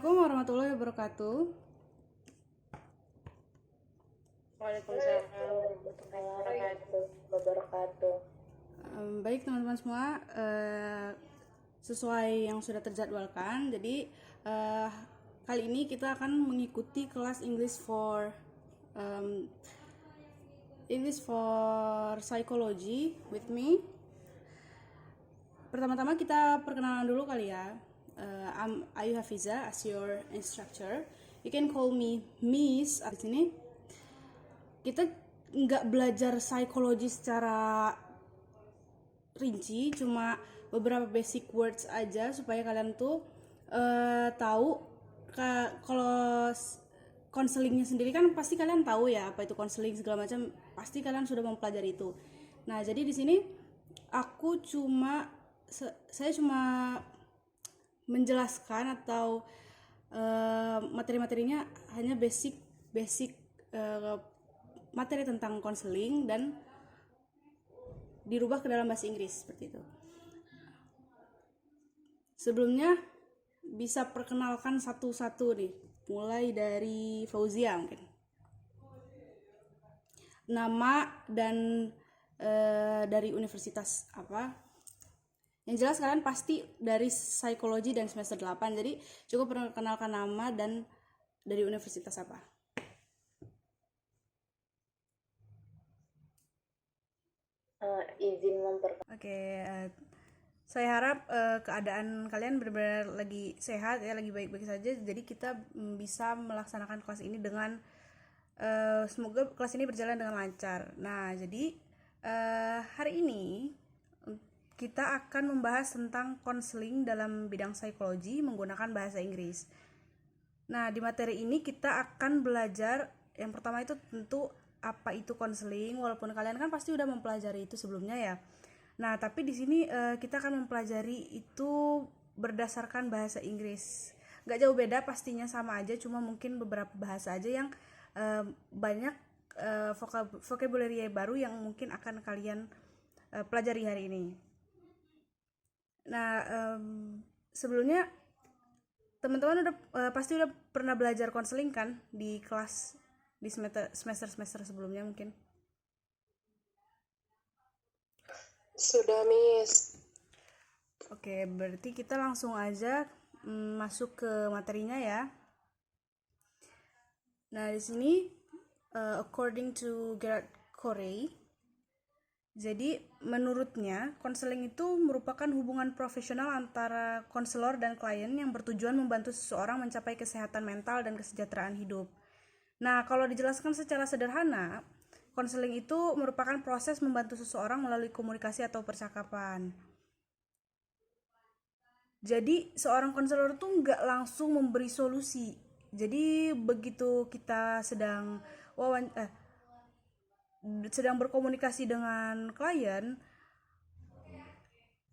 Assalamualaikum warahmatullahi wabarakatuh. Waalaikumsalam warahmatullahi wabarakatuh. Baik teman-teman semua, sesuai yang sudah terjadwalkan. Jadi kali ini kita akan mengikuti kelas English for Psychology with me. Pertama-tama kita perkenalan dulu kali ya. I'm Ayu Hafiza as your instructor. You can call me Miss. Di sini kita nggak belajar psikologi secara rinci, cuma beberapa basic words aja supaya kalian tuh tahu kalau konselingnya sendiri kan pasti kalian tahu ya apa itu konseling segala macam, pasti kalian sudah mempelajari itu. Nah, jadi di sini saya cuma menjelaskan atau materi-materinya hanya basic materi tentang konseling dan dirubah ke dalam bahasa Inggris seperti itu. Sebelumnya bisa perkenalkan satu-satu nih, mulai dari Fauzia mungkin. Nama dan dari universitas apa? Yang jelas kalian pasti dari psikologi dan semester 8, jadi cukup perkenalkan nama dan dari universitas apa. Izin memperkenalkan. Oke, saya harap keadaan kalian benar-benar lagi sehat ya, lagi baik-baik saja. Jadi kita bisa melaksanakan kelas ini dengan semoga kelas ini berjalan dengan lancar. Nah, jadi hari ini kita akan membahas tentang konseling dalam bidang psikologi menggunakan bahasa Inggris. Nah, di materi ini kita akan belajar yang pertama itu tentu apa itu konseling, walaupun kalian kan pasti udah mempelajari itu sebelumnya ya. Nah, tapi di sini kita akan mempelajari itu berdasarkan bahasa Inggris. Gak jauh beda, pastinya sama aja, cuma mungkin beberapa bahasa aja yang banyak vocabulary baru yang mungkin akan kalian pelajari hari ini. Nah, sebelumnya teman-teman pasti udah pernah belajar konseling kan di kelas di semester sebelumnya mungkin. Sudah, Miss. Oke, berarti kita langsung aja masuk ke materinya ya. Nah, di sini according to Gerard Corey, jadi menurutnya konseling itu merupakan hubungan profesional antara konselor dan klien yang bertujuan membantu seseorang mencapai kesehatan mental dan kesejahteraan hidup. Nah, kalau dijelaskan secara sederhana, konseling itu merupakan proses membantu seseorang melalui komunikasi atau percakapan. Jadi seorang konselor tuh nggak langsung memberi solusi. Jadi begitu kita sedang berkomunikasi dengan klien,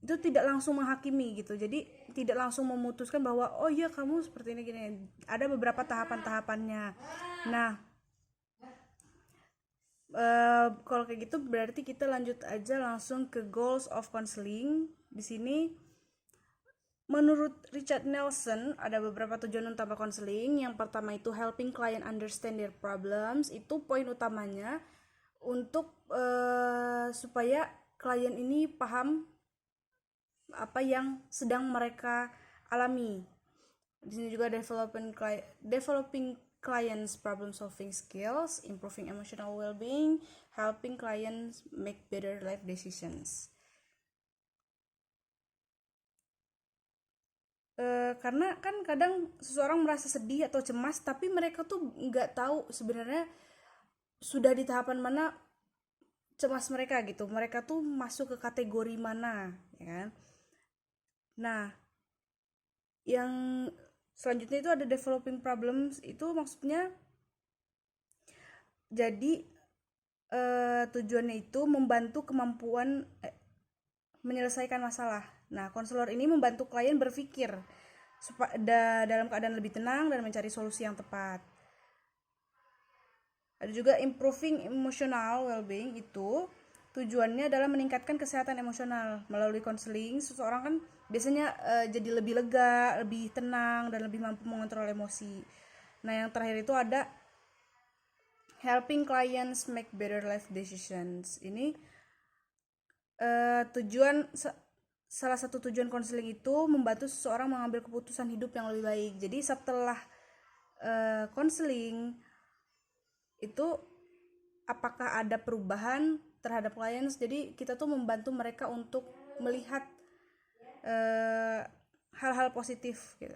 itu tidak langsung menghakimi gitu. Jadi tidak langsung memutuskan bahwa oh iya kamu seperti ini gini. Ada beberapa tahapan-tahapannya. Nah, kalau kayak gitu berarti kita lanjut aja langsung ke goals of counseling. Di sini menurut Richard Nelson ada beberapa tujuan utama konseling. Yang pertama itu helping client understand their problems. Itu poin utamanya untuk supaya klien ini paham apa yang sedang mereka alami. Di sini juga developing clients problem solving skills, improving emotional well-being, helping clients make better life decisions. Karena kan kadang seseorang merasa sedih atau cemas, tapi mereka tuh nggak tahu sebenarnya sudah di tahapan mana cemas mereka gitu. Mereka tuh masuk ke kategori mana, ya kan? Nah, yang selanjutnya itu ada developing problems, itu maksudnya jadi tujuannya itu membantu kemampuan menyelesaikan masalah. Nah, konselor ini membantu klien berpikir dalam keadaan lebih tenang dan mencari solusi yang tepat. Ada juga improving emotional well-being, itu tujuannya adalah meningkatkan kesehatan emosional. Melalui konseling, seseorang kan biasanya jadi lebih lega, lebih tenang, dan lebih mampu mengontrol emosi. Nah, yang terakhir itu ada helping clients make better life decisions. Ini salah satu tujuan konseling itu membantu seseorang mengambil keputusan hidup yang lebih baik. Jadi setelah konseling itu apakah ada perubahan terhadap clients, jadi kita tuh membantu mereka untuk melihat hal-hal positif gitu.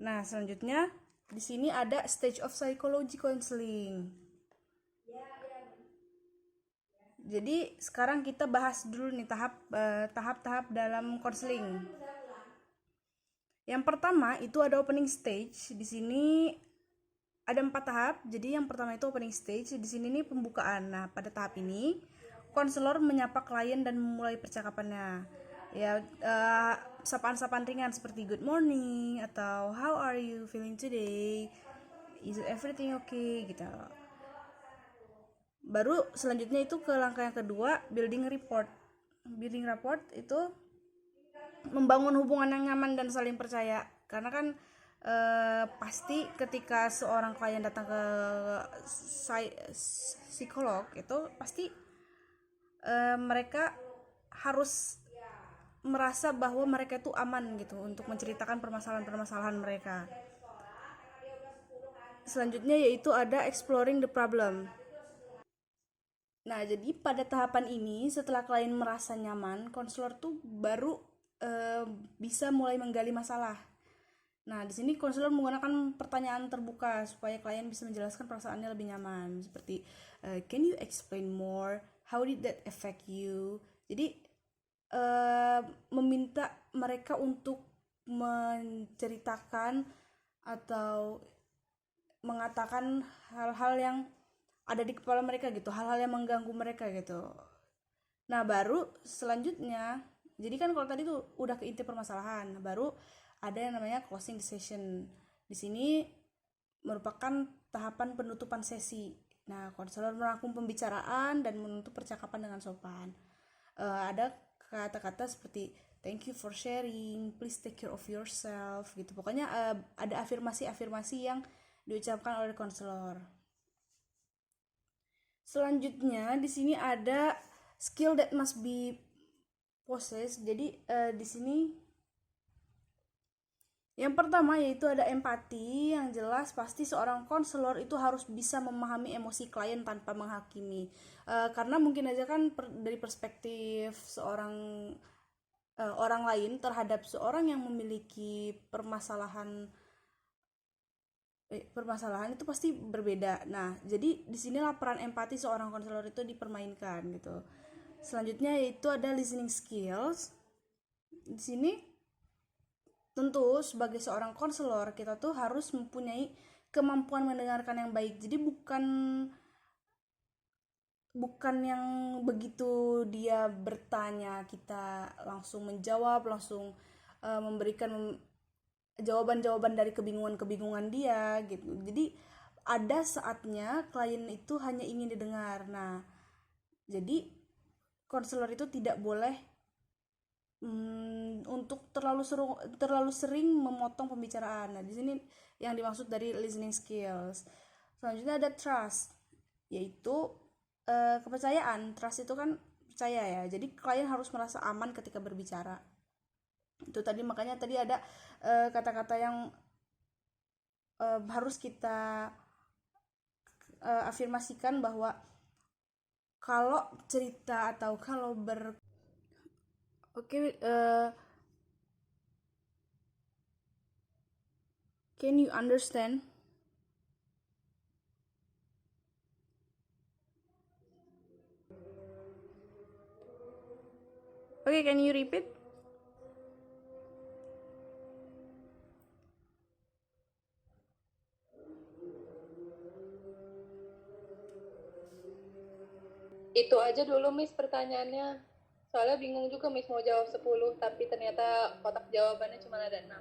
Nah, selanjutnya di sini ada stage of psychology counseling. Jadi sekarang kita bahas dulu nih tahap-tahap dalam konseling. Yang pertama itu ada opening stage. Di sini ada 4 tahap. Jadi yang pertama itu opening stage. Di sini nih pembukaan. Nah, pada tahap ini konselor menyapa klien dan memulai percakapannya. Ya, sapaan-sapaan ringan seperti good morning atau how are you feeling today? Is everything okay gitu. Baru selanjutnya itu ke langkah yang kedua, building rapport. Building rapport itu membangun hubungan yang nyaman dan saling percaya. Karena kan pasti ketika seorang klien datang ke psikolog itu pasti mereka harus merasa bahwa mereka itu aman gitu untuk menceritakan permasalahan-permasalahan mereka. Selanjutnya yaitu ada exploring the problem. Nah, jadi pada tahapan ini setelah klien merasa nyaman, konselor tuh baru bisa mulai menggali masalah. Nah, di sini konselor menggunakan pertanyaan terbuka supaya klien bisa menjelaskan perasaannya lebih nyaman. Seperti, can you explain more? How did that affect you? Jadi, meminta mereka untuk menceritakan atau mengatakan hal-hal yang ada di kepala mereka gitu, hal-hal yang mengganggu mereka gitu. Nah, baru selanjutnya, jadi kan kalau tadi tuh udah ke inti permasalahan, baru ada yang namanya closing the session. Di sini merupakan tahapan penutupan sesi. Nah, konselor merangkum pembicaraan dan menutup percakapan dengan sopan. Ada kata-kata seperti thank you for sharing, please take care of yourself gitu. Pokoknya ada afirmasi-afirmasi yang diucapkan oleh konselor. Selanjutnya di sini ada skill that must be possessed. Jadi di sini yang pertama yaitu ada empati. Yang jelas pasti seorang konselor itu harus bisa memahami emosi klien tanpa menghakimi. Karena mungkin aja kan dari perspektif seorang orang lain terhadap seorang yang memiliki permasalahan itu pasti berbeda. Nah, jadi di sinilah peran empati seorang konselor itu dipermainkan gitu. Selanjutnya yaitu ada listening skills. Di sini tentu sebagai seorang konselor kita tuh harus mempunyai kemampuan mendengarkan yang baik. Jadi bukan yang begitu dia bertanya kita langsung menjawab, langsung memberikan jawaban-jawaban dari kebingungan dia gitu. Jadi ada saatnya klien itu hanya ingin didengar. Nah, jadi konselor itu tidak boleh untuk terlalu sering memotong pembicaraan. Nah, di sini yang dimaksud dari listening skills. Selanjutnya ada trust, yaitu kepercayaan. Trust itu kan percaya ya. Jadi klien harus merasa aman ketika berbicara. Itu tadi makanya tadi ada kata-kata yang harus kita afirmasikan bahwa kalau cerita atau kalau can you understand? Okay, can you repeat? Itu aja dulu Miss pertanyaannya. Soalnya bingung juga Miss mau jawab 10 tapi ternyata kotak jawabannya cuma ada 6.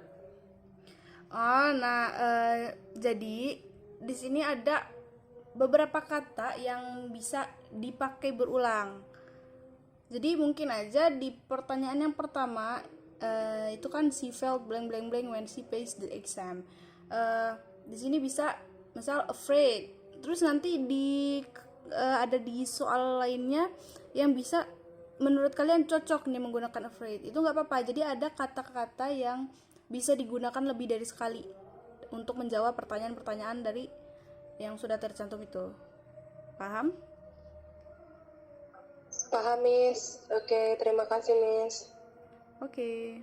Oh, nah jadi di sini ada beberapa kata yang bisa dipakai berulang. Jadi mungkin aja di pertanyaan yang pertama itu kan she felt blank blank blank when she faced the exam. Di sini bisa misal afraid. Terus nanti ada di soal lainnya yang bisa menurut kalian cocok nih menggunakan afraid. Itu nggak apa-apa. Jadi ada kata-kata yang bisa digunakan lebih dari sekali untuk menjawab pertanyaan-pertanyaan dari yang sudah tercantum itu. Paham? Paham, Miss. Oke, terima kasih, Miss. Okay.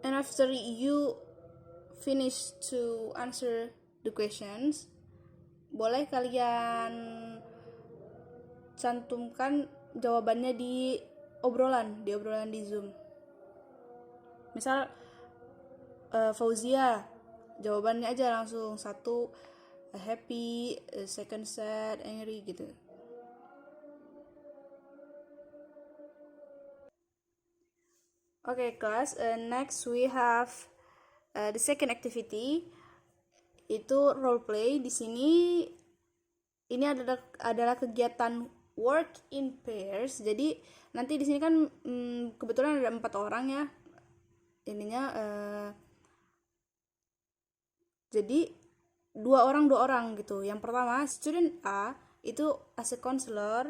And after you finish to answer the questions, boleh kalian cantumkan jawabannya di obrolan di Zoom. Misal Fauzia, jawabannya aja langsung satu happy, second sad, angry gitu. Okay, class. Next we have the second activity, itu role play. Di sini ini adalah kegiatan work in pairs. Jadi nanti di sini kan kebetulan ada 4 orang ya. Ininya jadi dua orang gitu. Yang pertama student A itu as a counselor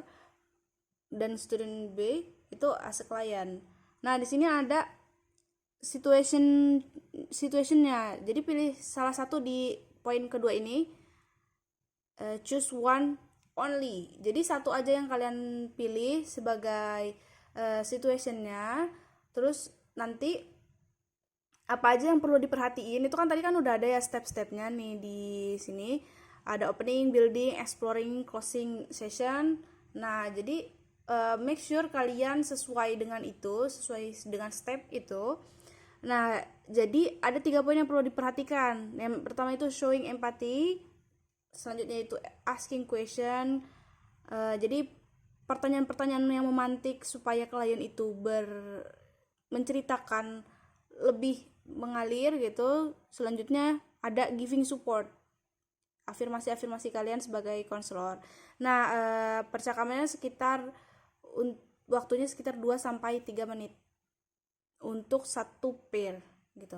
dan student B itu as a client. Nah, di sini ada situationnya. Jadi pilih salah satu di poin kedua ini. Choose one only. Jadi satu aja yang kalian pilih sebagai situationnya. Terus nanti apa aja yang perlu diperhatiin. Itu kan tadi kan udah ada ya step-stepnya nih di sini. Ada opening, building, exploring, closing session. Nah, jadi make sure kalian sesuai dengan itu, sesuai dengan step itu. Nah, jadi ada 3 poin yang perlu diperhatikan. Yang pertama itu showing empathy, selanjutnya itu asking question. Jadi pertanyaan-pertanyaan yang memantik supaya klien itu menceritakan lebih mengalir gitu. Selanjutnya ada giving support, afirmasi-afirmasi kalian sebagai konselor. Nah, percakapannya waktunya sekitar 2-3 menit untuk satu pair gitu.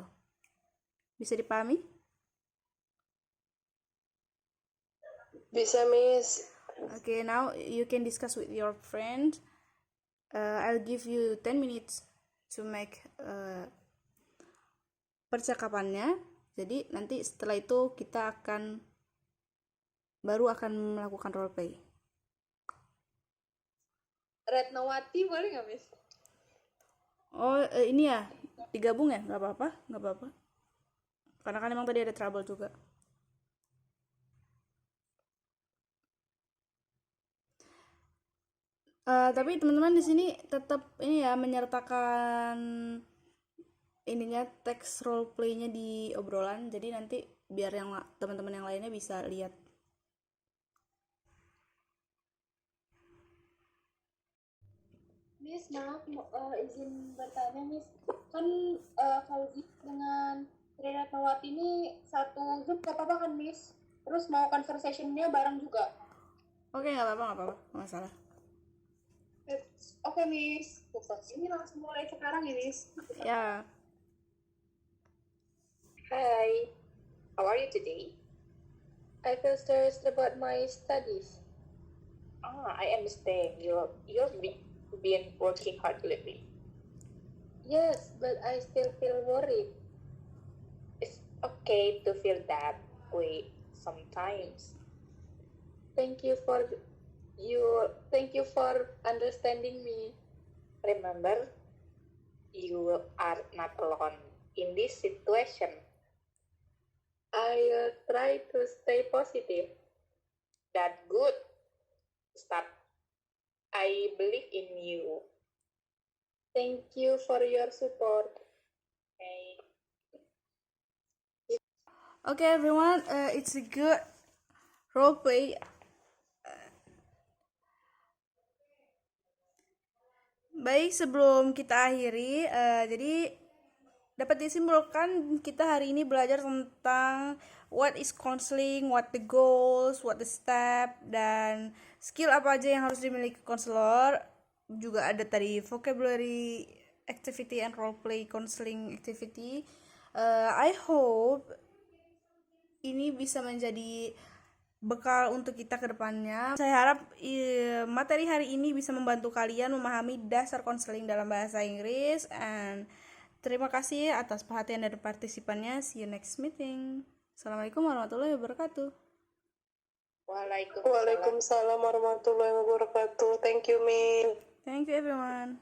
Bisa dipahami? Bisa, Miss. Okay, now you can discuss with your friend. I'll give you 10 minutes to make percakapannya. Jadi nanti setelah itu kita baru akan melakukan role play. Retnawati boleh nggak, Miss? Oh, ini ya digabung ya? Nggak apa-apa. Karena kan emang tadi ada trouble juga. Tapi teman-teman di sini tetap ini ya menyertakan ininya teks role play-nya di obrolan. Jadi nanti biar teman-teman yang lainnya bisa lihat. Miss, maaf, izin bertanya, Miss. Kan Fauzi dengan Tri Retnawati ini satu Zoom gak apa-apa kan, Miss? Terus mau conversation-nya bareng juga? Oke, nggak apa-apa, nggak masalah. Oke, Miss. Ini langsung mulai sekarang ya, Miss? Ya. Hi, how are you today? I feel stressed about my studies. I understand. You've been working hard lately. Yes, but I still feel worried. It's okay to feel that way sometimes. Thank you for understanding me. Remember, you are not alone in this situation. I'll try to stay positive. That's good. Start. I believe in you. Thank you for your support. Okay, everyone, it's a good role play. Baik, sebelum kita akhiri, jadi dapat disimpulkan kita hari ini belajar tentang what is counseling, what the goals, what the step, dan skill apa aja yang harus dimiliki konselor. Juga ada tadi vocabulary activity and role play counseling activity. I hope ini bisa menjadi bekal untuk kita ke depannya. Saya harap materi hari ini bisa membantu kalian memahami dasar konseling dalam bahasa Inggris. And terima kasih atas perhatian dan partisipannya. See you next meeting. Assalamualaikum warahmatullahi wabarakatuh. Waalaikumsalam warahmatullahi wabarakatuh. Thank you, Min. Thank you everyone.